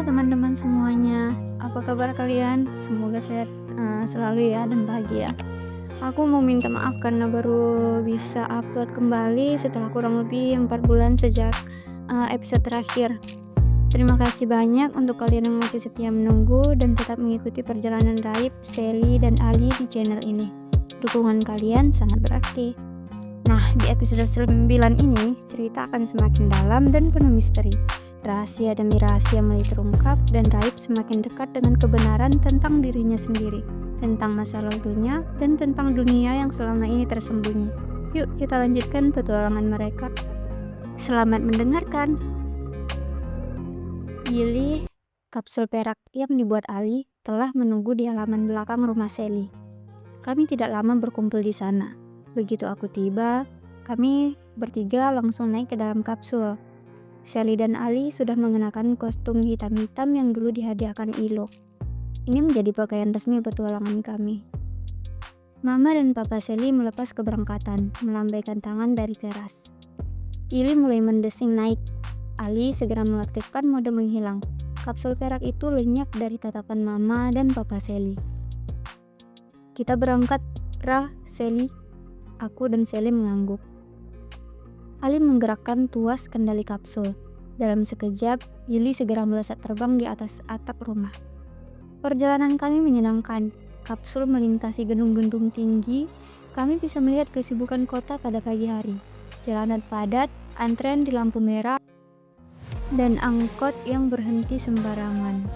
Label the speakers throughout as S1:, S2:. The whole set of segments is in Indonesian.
S1: teman-teman semuanya, apa kabar kalian? Semoga sehat selalu ya dan bahagia. Aku mau minta maaf karena baru bisa upload kembali setelah kurang lebih 4 bulan sejak episode terakhir. Terima kasih banyak untuk kalian yang masih setia menunggu dan tetap mengikuti perjalanan Raib, Sally, dan Ali di channel ini. Dukungan kalian sangat berarti. Nah, di episode 9 ini, cerita akan semakin dalam dan penuh misteri. Rahasia demi rahasia mulai terungkap dan Raib semakin dekat dengan kebenaran tentang dirinya sendiri, tentang masa lalunya, dan tentang dunia yang selama ini tersembunyi. Yuk kita lanjutkan petualangan mereka. Selamat mendengarkan. Yili, kapsul perak yang dibuat Ali, telah menunggu di halaman belakang rumah Sally. Kami tidak lama berkumpul di sana. Begitu aku tiba, kami bertiga langsung naik ke dalam kapsul. Sally dan Ali sudah mengenakan kostum hitam-hitam yang dulu dihadiahkan Ilo. Ini menjadi pakaian resmi petualangan kami. Mama dan Papa Sally melepas keberangkatan, melambaikan tangan dari teras. Ili mulai mendesing naik. Ali segera mengaktifkan mode menghilang. Kapsul perak itu lenyap dari tatapan Mama dan Papa Sally. Kita berangkat, Rah, Sally. Aku dan Sally mengangguk. Ali menggerakkan tuas kendali kapsul. Dalam sekejap, Ili segera melesat terbang di atas atap rumah. Perjalanan kami menyenangkan. Kapsul melintasi gedung-gedung tinggi. Kami bisa melihat kesibukan kota pada pagi hari. Jalanan padat, antrean di lampu merah, dan angkot yang berhenti sembarangan.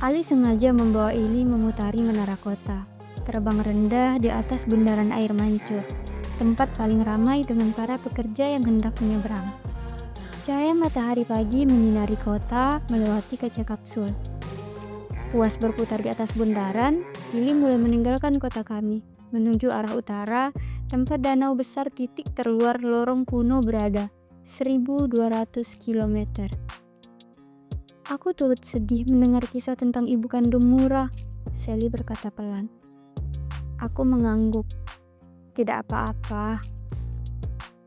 S1: Ali sengaja membawa Ili memutari menara kota. Terbang rendah di atas bundaran air mancur, tempat paling ramai dengan para pekerja yang hendak menyeberang. Cahaya matahari pagi menyinari kota melewati kaca kapsul. Puas berputar di atas bundaran, Ili mulai meninggalkan kota kami, menuju arah utara, tempat danau besar titik terluar lorong kuno berada, 1200 km. Aku turut sedih mendengar kisah tentang ibu kandung Murah, Sally berkata pelan. Aku mengangguk. Tidak apa-apa.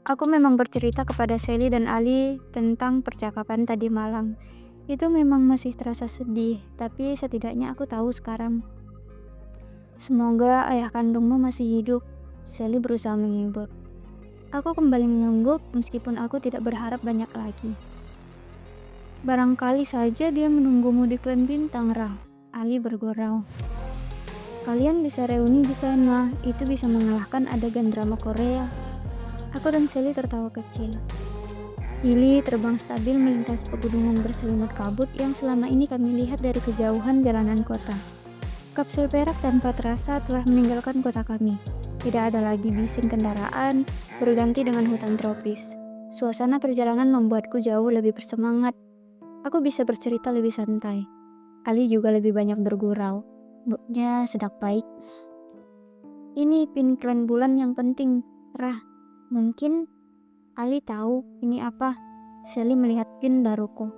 S1: Aku memang bercerita kepada Sally dan Ali tentang percakapan tadi malam. Itu memang masih terasa sedih, tapi setidaknya aku tahu sekarang. Semoga ayah kandungmu masih hidup, Sally berusaha menghibur. Aku kembali mengangguk meskipun aku tidak berharap banyak lagi. Barangkali saja dia menunggumu di Klan Bintang, Rah, Ali bergurau. Kalian bisa reuni di sana, itu bisa mengalahkan adegan drama Korea. Aku dan Sally tertawa kecil. Ili terbang stabil melintasi pegunungan berselimut kabut yang selama ini kami lihat dari kejauhan jalanan kota. Kapsul perak tanpa terasa telah meninggalkan kota kami. Tidak ada lagi bising kendaraan, berganti dengan hutan tropis. Suasana perjalanan membuatku jauh lebih bersemangat. Aku bisa bercerita lebih santai. Ali juga lebih banyak bergurau. Moodnya sedang baik. Ini pin klan bulan yang penting, Rah. Mungkin Ali tahu ini apa. Sally melihat pin baruku.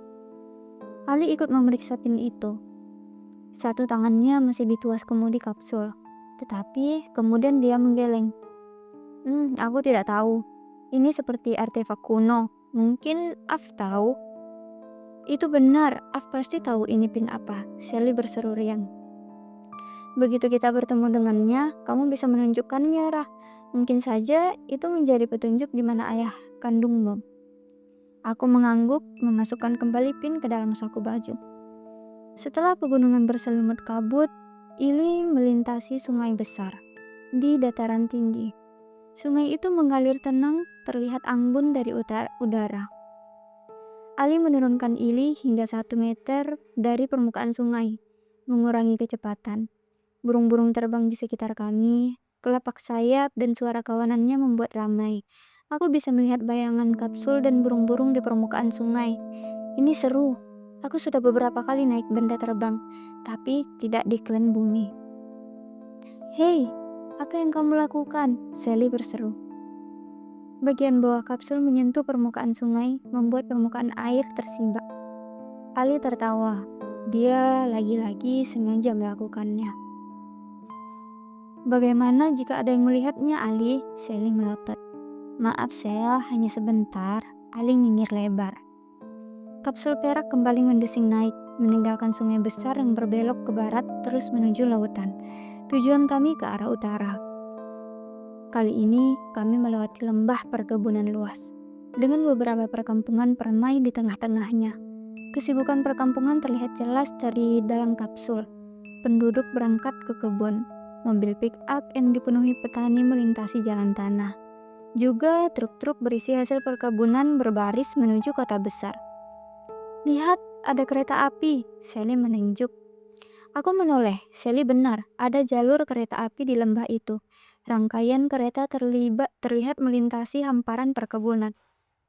S1: Ali ikut memeriksa pin itu. Satu tangannya masih dituas kemudi kapsul. Tetapi kemudian dia menggeleng. Aku tidak tahu. Ini seperti artefak kuno. Mungkin Af tahu. Itu benar, Af pasti tahu ini pin apa. Sally berseru riang. Begitu kita bertemu dengannya, kamu bisa menunjukkannya, Rah. Mungkin saja itu menjadi petunjuk di mana ayah kandungmu. Aku mengangguk, memasukkan kembali pin ke dalam saku baju. Setelah pegunungan berselimut kabut, Ili melintasi sungai besar di dataran tinggi. Sungai itu mengalir tenang, terlihat anggun dari udara. Ali menurunkan Ili hingga 1 meter dari permukaan sungai, mengurangi kecepatan. Burung-burung terbang di sekitar kami, kelapak sayap dan suara kawanannya membuat ramai. Aku bisa melihat bayangan kapsul dan burung-burung di permukaan sungai. Ini seru. Aku sudah beberapa kali naik benda terbang, tapi tidak di klan bumi. Hei, apa yang kamu lakukan? Sally berseru. Bagian bawah kapsul menyentuh permukaan sungai, membuat permukaan air tersibak. Ali tertawa. Dia lagi-lagi sengaja melakukannya. Bagaimana jika ada yang melihatnya, Ali? Sally melotot. Maaf, Sel, hanya sebentar. Ali nyinyir lebar. Kapsul perak kembali mendesing naik. meninggalkan sungai besar yang berbelok ke barat terus menuju lautan. Tujuan kami ke arah utara. Kali ini kami melewati lembah perkebunan luas, dengan beberapa perkampungan permai di tengah-tengahnya. Kesibukan perkampungan terlihat jelas dari dalam kapsul. Penduduk berangkat ke kebun. Mobil pick-up yang dipenuhi petani melintasi jalan tanah. Juga truk-truk berisi hasil perkebunan berbaris menuju kota besar. "Lihat, ada kereta api," Sally menunjuk. Aku menoleh. Sally benar, ada jalur kereta api di lembah itu. Rangkaian kereta terlihat melintasi hamparan perkebunan.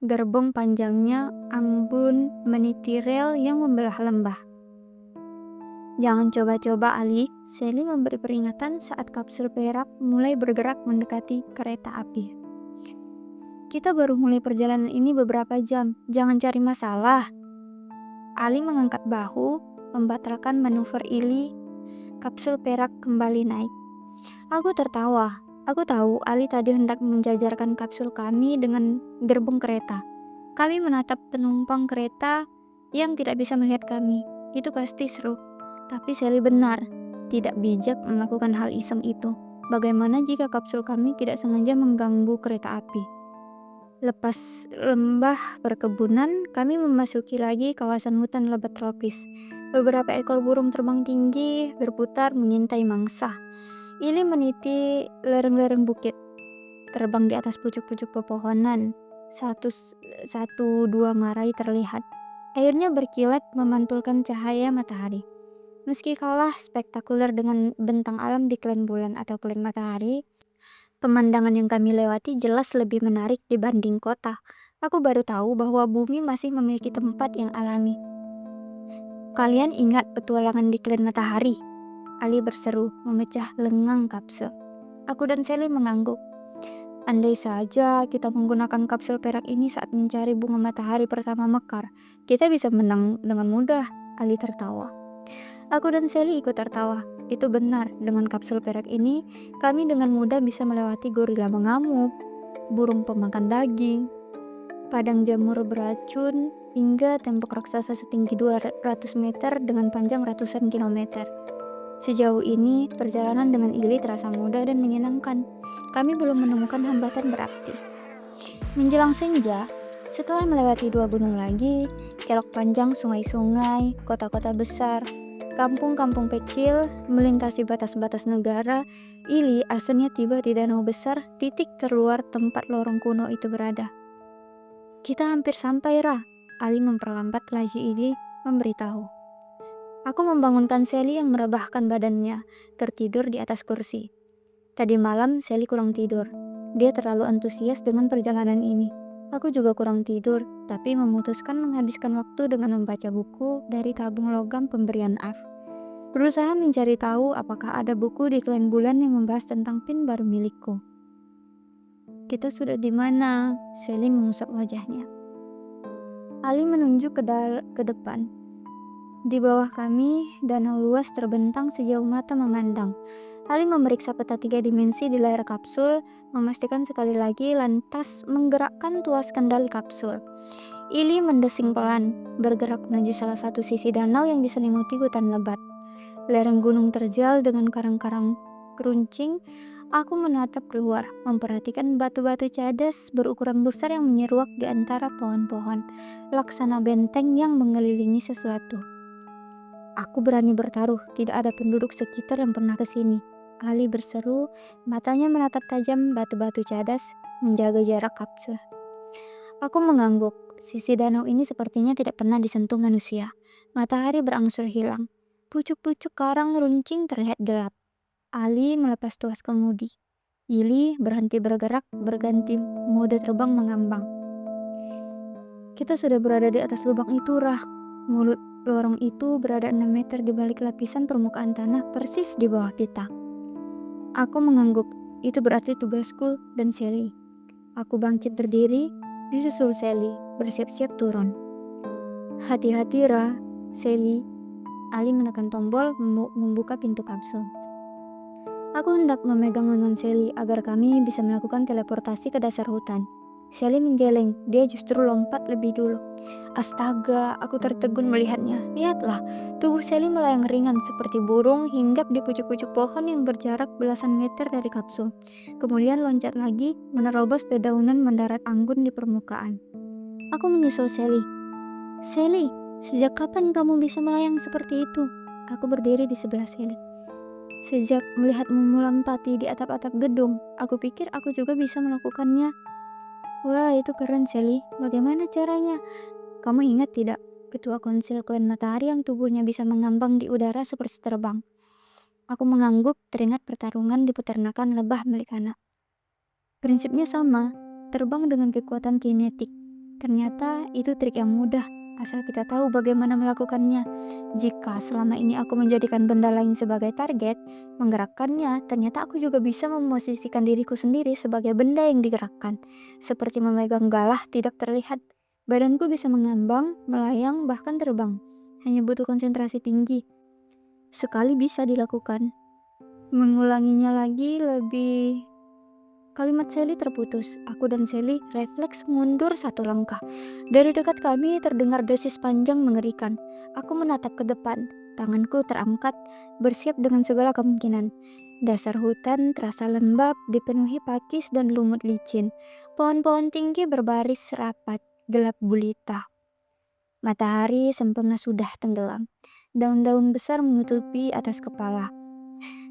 S1: Gerbong panjangnya anggun meniti rel yang membelah lembah. "Jangan coba-coba, Ali," Sally memberi peringatan saat kapsul perak mulai bergerak mendekati kereta api. "Kita baru mulai perjalanan ini beberapa jam. Jangan cari masalah." Ali mengangkat bahu, membatalkan manuver Ili. Kapsul perak kembali naik. Aku tertawa. Aku tahu Ali tadi hendak menjajarkan kapsul kami dengan gerbong kereta. Kami menatap penumpang kereta yang tidak bisa melihat kami. Itu pasti seru. Tapi Sally benar, tidak bijak melakukan hal iseng itu. Bagaimana jika kapsul kami tidak sengaja mengganggu kereta api? Lepas lembah perkebunan, kami memasuki lagi kawasan hutan lebat tropis. Beberapa ekor burung terbang tinggi berputar mengintai mangsa. Ili meniti lereng-lereng bukit, terbang di atas pucuk-pucuk pepohonan. Satu dua ngarai terlihat. Airnya berkilat memantulkan cahaya matahari. Meski kalah spektakuler dengan bentang alam di klan bulan atau klan matahari, pemandangan yang kami lewati jelas lebih menarik dibanding kota. Aku baru tahu bahwa bumi masih memiliki tempat yang alami. "Kalian ingat petualangan di klan matahari?" Ali berseru, memecah lengang kapsul. Aku dan Sally mengangguk. "Andai saja kita menggunakan kapsul perak ini saat mencari bunga matahari pertama mekar, kita bisa menang dengan mudah." Ali tertawa. Aku dan Sally ikut tertawa. Itu benar, dengan kapsul perak ini, kami dengan mudah bisa melewati gorila mengamuk, burung pemakan daging, padang jamur beracun, hingga tembok raksasa setinggi 200 meter dengan panjang ratusan kilometer. Sejauh ini, perjalanan dengan Ili terasa mudah dan menyenangkan. Kami belum menemukan hambatan berarti. Menjelang senja, setelah melewati 2 gunung lagi, kelok panjang sungai-sungai, kota-kota besar, kampung-kampung kecil, melintasi batas-batas negara, Ili asalnya tiba di danau besar, titik terluar tempat lorong kuno itu berada. "Kita hampir sampai, Ra," Ali memperlambat laju Ili memberitahu. Aku membangunkan Sally yang merebahkan badannya, tertidur di atas kursi. Tadi malam Sally kurang tidur. Dia terlalu antusias dengan perjalanan ini. Aku juga kurang tidur, tapi memutuskan menghabiskan waktu dengan membaca buku dari tabung logam pemberian Af. Berusaha mencari tahu apakah ada buku di klan bulan yang membahas tentang pin baru milikku. "Kita sudah di mana?" Sally mengusap wajahnya. Ali menunjuk ke depan. Di bawah kami, danau luas terbentang sejauh mata memandang. Ali memeriksa peta 3 dimensi di layar kapsul, memastikan sekali lagi, lantas menggerakkan tuas kendali kapsul. Ili mendesing pelan, bergerak menuju salah satu sisi danau yang diselimuti hutan lebat. Lereng gunung terjal dengan karang-karang keruncing. Aku menatap keluar, memperhatikan batu-batu cadas berukuran besar yang menyeruak di antara pohon-pohon, laksana benteng yang mengelilingi sesuatu. "Aku berani bertaruh, tidak ada penduduk sekitar yang pernah ke sini," Ali berseru, matanya menatap tajam batu-batu cadas, menjaga jarak kapsul. Aku mengangguk. Sisi danau ini sepertinya tidak pernah disentuh manusia. Matahari berangsur hilang. Pucuk-pucuk karang runcing terlihat gelap. Ali melepas tuas kemudi. Ili berhenti bergerak, berganti mode terbang mengambang. "Kita sudah berada di atas lubang itu, Rah. Mulut lorong itu berada 6 meter di balik lapisan permukaan tanah persis di bawah kita." Aku mengangguk. Itu berarti tugasku dan Sally. Aku bangkit berdiri, disusul Sally, bersiap-siap turun. "Hati-hati, Ra, Sally." Ali menekan tombol membuka pintu kapsul. Aku hendak memegang lengan Sally agar kami bisa melakukan teleportasi ke dasar hutan. Sally menggeleng, dia justru lompat lebih dulu. Astaga, aku tertegun melihatnya. Lihatlah, tubuh Sally melayang ringan seperti burung hinggap di pucuk-pucuk pohon yang berjarak belasan meter dari kapsul. Kemudian loncat lagi, menerobos dedaunan mendarat anggun di permukaan. Aku menyusul Sally. Sally, sejak kapan kamu bisa melayang seperti itu? Aku berdiri di sebelah Sally. Sejak melihatmu melompati di atap-atap gedung, aku pikir aku juga bisa melakukannya. Wah, itu keren, Sally. Bagaimana caranya? Kamu ingat tidak? Ketua Konsil Klan Matahari yang tubuhnya bisa mengambang di udara seperti terbang. Aku mengangguk, teringat pertarungan di peternakan lebah milik anak. Prinsipnya sama, terbang dengan kekuatan kinetik. Ternyata itu trik yang mudah, asal kita tahu bagaimana melakukannya. Jika selama ini aku menjadikan benda lain sebagai target, menggerakkannya, ternyata aku juga bisa memosisikan diriku sendiri sebagai benda yang digerakkan. Seperti memegang galah tidak terlihat. Badanku bisa mengambang, melayang, bahkan terbang. Hanya butuh konsentrasi tinggi. Sekali bisa dilakukan. Mengulanginya lagi lebih... Kalimat Sally terputus. Aku dan Sally refleks mundur satu langkah. Dari dekat kami terdengar desis panjang mengerikan. Aku menatap ke depan. Tanganku terangkat, bersiap dengan segala kemungkinan. Dasar hutan terasa lembab, dipenuhi pakis dan lumut licin. Pohon-pohon tinggi berbaris rapat, gelap gulita. Matahari sempurna sudah tenggelam. Daun-daun besar menutupi atas kepala.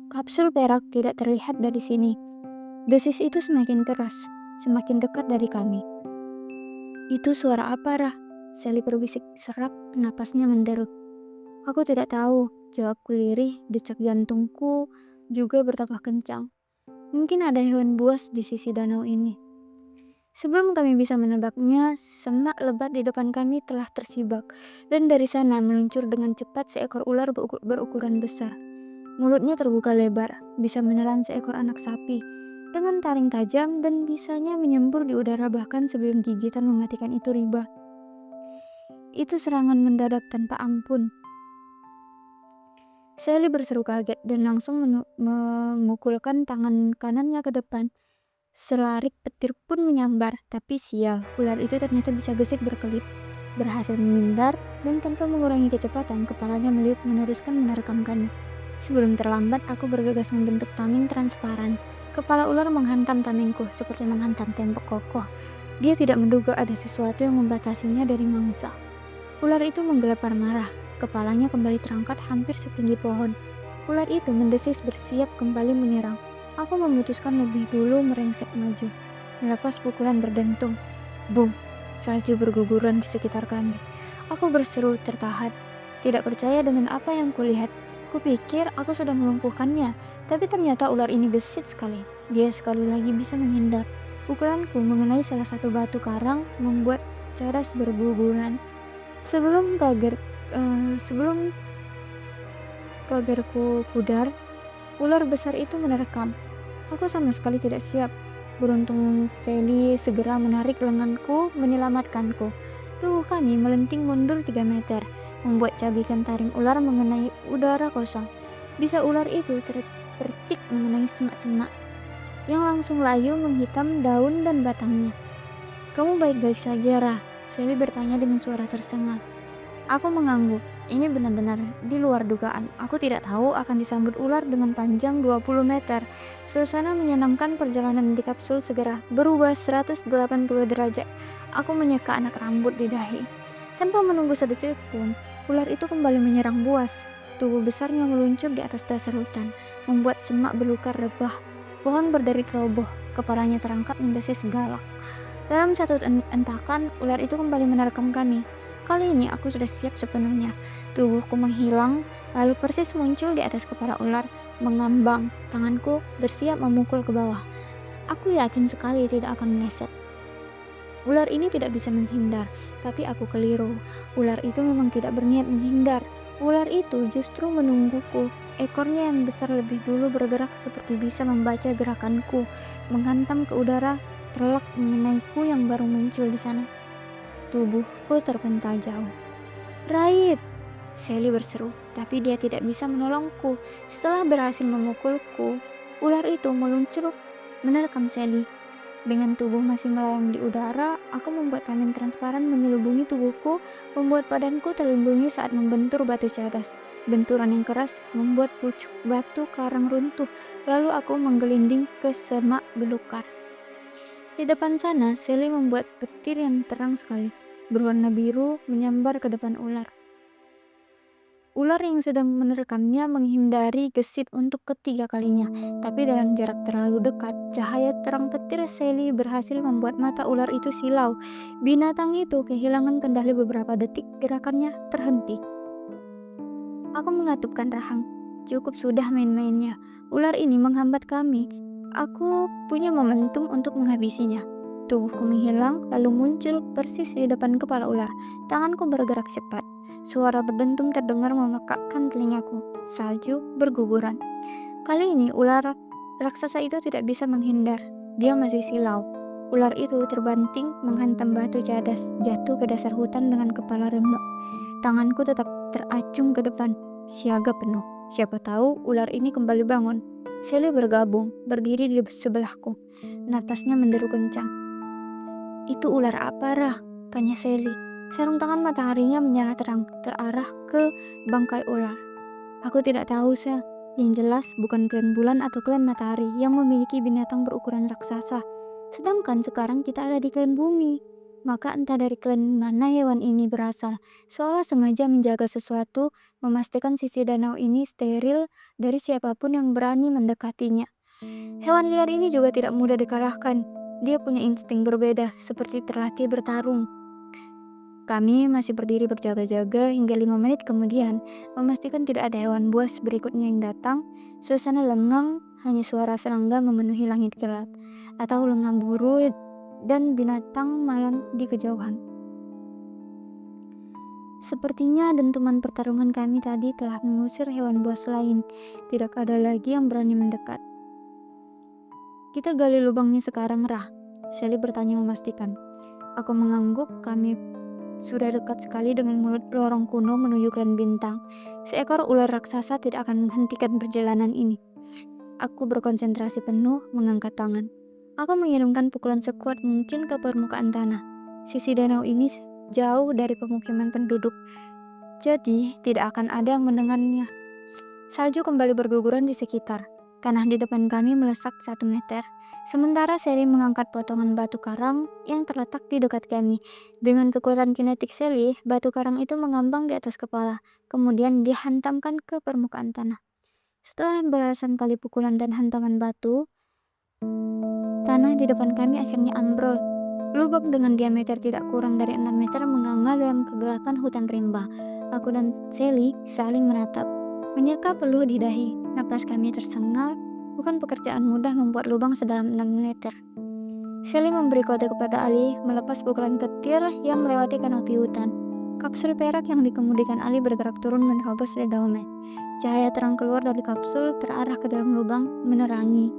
S1: Kapsul perak tidak terlihat dari sini. Desis itu semakin keras, semakin dekat dari kami. Itu suara apa, Rah? Sally berbisik serak, napasnya menderu. Aku tidak tahu, jawabku lirih, detak jantungku juga bertambah kencang. Mungkin ada hewan buas di sisi danau ini. Sebelum kami bisa menebaknya, semak lebat di depan kami telah tersibak, dan dari sana meluncur dengan cepat seekor ular berukuran besar. Mulutnya terbuka lebar, bisa menelan seekor anak sapi. Dengan taring tajam dan bisanya menyembur di udara bahkan sebelum gigitan mematikan itu riba. Itu serangan mendadak tanpa ampun. Sally berseru kaget dan langsung memukulkan tangan kanannya ke depan. Selarik petir pun menyambar, tapi sial, ular itu ternyata bisa gesit berkelip. Berhasil menghindar dan tanpa mengurangi kecepatan, kepalanya meliuk meneruskan menerkam kami. Sebelum terlambat, aku bergegas membentuk tameng transparan. Kepala ular menghantam tamengku seperti menghantam tembok kokoh. Dia tidak menduga ada sesuatu yang membatasinya dari mangsa. Ular itu menggelepar marah. Kepalanya kembali terangkat hampir setinggi pohon. Ular itu mendesis bersiap kembali menyerang. Aku memutuskan lebih dulu merengsek maju. Melepas pukulan berdentung. Boom! Salju berguguran di sekitar kami. Aku berseru tertahan. Tidak percaya dengan apa yang kulihat. Kupikir aku sudah melumpuhkannya, tapi ternyata ular ini gesit sekali. Dia sekali lagi bisa menghindar. Pukulanku mengenai salah satu batu karang membuat cadas berguguran. Sebelum pagarku pudar, ular besar itu menerkam. Aku sama sekali tidak siap. Beruntung Sally segera menarik lenganku menyelamatkanku. Tubuh kami melenting mundur 3 meter, membuat cabikan taring ular mengenai udara kosong. Bisa ular itu terpercik mengenai semak-semak yang langsung layu menghitam daun dan batangnya. Kamu baik-baik saja, Rah? Sally bertanya dengan suara tersengal. Aku mengangguk. Ini benar-benar di luar dugaan. Aku tidak tahu akan disambut ular dengan panjang 20 meter. Suasana menyenangkan perjalanan di kapsul segera berubah 180 derajat. Aku menyeka anak rambut di dahi. Tanpa menunggu sedetik pun, ular itu kembali menyerang buas. Tubuh besarnya meluncur di atas dasar hutan, membuat semak belukar rebah. Pohon berderet roboh, kepalanya terangkat mendesis galak. Dalam satu entakan, ular itu kembali menerkam kami. Kali ini aku sudah siap sepenuhnya. Tubuhku menghilang, lalu persis muncul di atas kepala ular, mengambang. Tanganku bersiap memukul ke bawah. Aku yakin sekali tidak akan meleset. Ular ini tidak bisa menghindar, tapi aku keliru. Ular itu memang tidak berniat menghindar. Ular itu justru menungguku. Ekornya yang besar lebih dulu bergerak seperti bisa membaca gerakanku, menghantam ke udara, terlek mengenaiku yang baru muncul di sana. Tubuhku terpental jauh. Raib! Sally berseru, tapi dia tidak bisa menolongku. Setelah berhasil memukulku, ular itu meluncur menerkam Sally. Dengan tubuh masih melayang di udara, aku membuat cermin transparan menyelubungi tubuhku, membuat badanku terlindungi saat membentur batu cadas. Benturan yang keras membuat pucuk batu karang runtuh, lalu aku menggelinding ke semak belukar. Di depan sana, Sally membuat petir yang terang sekali, berwarna biru menyambar ke depan ular. Ular yang sedang menerkamnya menghindari gesit untuk ketiga kalinya, tapi dalam jarak terlalu dekat, cahaya terang petir Sally berhasil membuat mata ular itu silau. Binatang itu kehilangan kendali beberapa detik, gerakannya terhenti. Aku mengatupkan rahang. Cukup sudah main-mainnya. Ular ini menghambat kami. Aku punya momentum untuk menghabisinya. Tubuhku menghilang, lalu muncul persis di depan kepala ular. Tanganku bergerak cepat. Suara berdentum terdengar memekakkan telingaku. Salju berguguran. Kali ini ular raksasa itu tidak bisa menghindar. Dia masih silau. Ular itu terbanting menghantam batu cadas, jatuh ke dasar hutan dengan kepala remuk. Tanganku tetap teracung ke depan, siaga penuh. Siapa tahu ular ini kembali bangun. Sally bergabung, berdiri di sebelahku. Napasnya menderu kencang. "Itu ular apa, Rah?" tanya Sally. Sarung tangan mataharinya menyala terang, terarah ke bangkai ular. "Aku tidak tahu, Sel. Yang jelas bukan klan bulan atau klan matahari yang memiliki binatang berukuran raksasa. Sedangkan sekarang kita ada di klan bumi. Maka entah dari klan mana hewan ini berasal. Seolah sengaja menjaga sesuatu, memastikan sisi danau ini steril dari siapapun yang berani mendekatinya. Hewan liar ini juga tidak mudah dikalahkan. Dia punya insting berbeda, seperti terlatih bertarung." Kami masih berdiri berjaga-jaga hingga 5 menit kemudian, memastikan tidak ada hewan buas berikutnya yang datang. Suasana lengang, hanya suara serangga memenuhi langit gelap, atau lengang buru dan binatang malam di kejauhan. Sepertinya dentuman pertarungan kami tadi telah mengusir hewan buas lain. Tidak ada lagi yang berani mendekat. "Kita gali lubangnya sekarang, Rah?" Sally bertanya memastikan. Aku mengangguk. Kami sudah dekat sekali dengan mulut lorong kuno menuju klan bintang. Seekor ular raksasa tidak akan menghentikan perjalanan ini. Aku berkonsentrasi penuh, mengangkat tangan. Aku mengirimkan pukulan sekuat mungkin ke permukaan tanah. Sisi danau ini jauh dari pemukiman penduduk, jadi tidak akan ada yang mendengarnya. Salju kembali berguguran di sekitar. Tanah di depan kami melesak 1 meter. Sementara Sally mengangkat potongan batu karang yang terletak di dekat kami. Dengan kekuatan kinetik Sally, batu karang itu mengambang di atas kepala. Kemudian dihantamkan ke permukaan tanah. Setelah belasan kali pukulan dan hantaman batu, tanah di depan kami akhirnya ambrol. Lubang dengan diameter tidak kurang dari 6 meter menganga dalam kegelapan hutan rimba. Aku dan Sally saling menatap. Menyeka peluh di dahi. Napas kami tersengal. Bukan pekerjaan mudah membuat lubang sedalam 6 meter. Sally memberi kode kepada Ali, melepas pukulan petir yang melewati kanopi hutan. Kapsul perak yang dikemudikan Ali bergerak turun menerobos dedaunan. Cahaya terang keluar dari kapsul terarah ke dalam lubang, menerangi.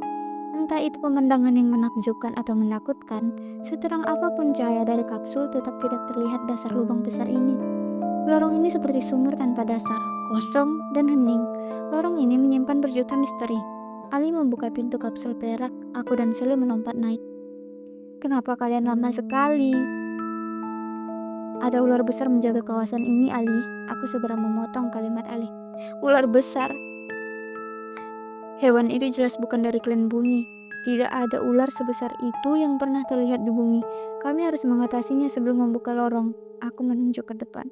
S1: Entah itu pemandangan yang menakjubkan atau menakutkan, seterang apapun cahaya dari kapsul tetap tidak terlihat dasar lubang besar ini. Lorong ini seperti sumur tanpa dasar, kosong dan hening. Lorong ini menyimpan berjuta misteri. Ali membuka pintu kapsul perak, aku dan Sally melompat naik. "Kenapa kalian lama sekali?" "Ada ular besar menjaga kawasan ini, Ali." Aku segera memotong kalimat Ali. "Ular besar? Hewan itu jelas bukan dari klan bumi. Tidak ada ular sebesar itu yang pernah terlihat di bumi. Kami harus mengatasinya sebelum membuka lorong." Aku menunjuk ke depan.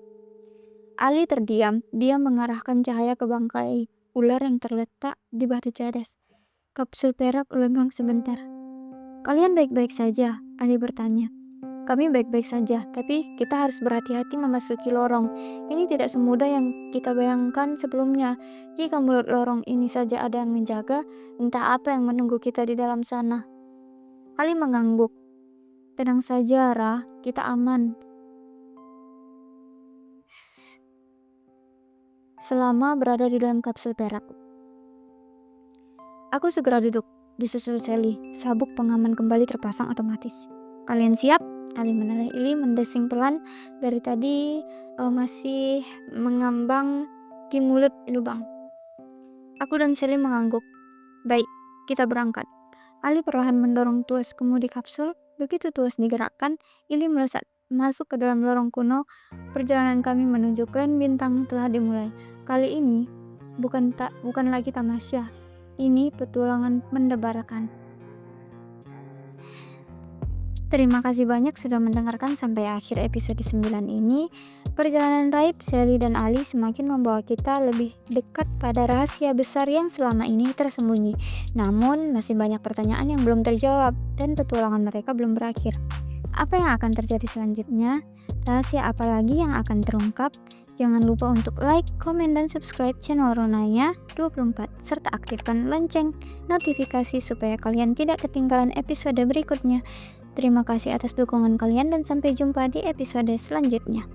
S1: Ali terdiam. Dia mengarahkan cahaya ke bangkai ular yang terletak di batu cadas. Kapsul perak lenggang sebentar. "Kalian baik-baik saja?" Ali bertanya. "Kami baik-baik saja, tapi kita harus berhati-hati memasuki lorong. Ini tidak semudah yang kita bayangkan sebelumnya. Jika mulut lorong ini saja ada yang menjaga, entah apa yang menunggu kita di dalam sana." Ali mengangguk. "Tenang saja, Rah. Kita aman. Selama berada di dalam kapsul perak." Aku segera duduk, disusul Sally. Sabuk pengaman kembali terpasang otomatis. "Kalian siap?" Ali meneliti mendesing pelan. Dari tadi masih mengambang di mulut lubang. Aku dan Sally mengangguk. "Baik, kita berangkat." Ali perlahan mendorong tuas kemudi kapsul. Begitu tuas digerakkan, Ili melesat masuk ke dalam lorong kuno. Perjalanan kami menuju klan bintang telah dimulai. Kali ini bukan lagi tamasya. Ini petualangan mendebarkan. Terima kasih banyak sudah mendengarkan sampai akhir episode 9 ini. Perjalanan Raib, Sally, dan Ali semakin membawa kita lebih dekat pada rahasia besar yang selama ini tersembunyi. Namun, masih banyak pertanyaan yang belum terjawab dan petualangan mereka belum berakhir. Apa yang akan terjadi selanjutnya? Rahasia apa lagi yang akan terungkap? Jangan lupa untuk like, komen, dan subscribe channel Ronaya 24 serta aktifkan lonceng notifikasi supaya kalian tidak ketinggalan episode berikutnya. Terima kasih atas dukungan kalian dan sampai jumpa di episode selanjutnya.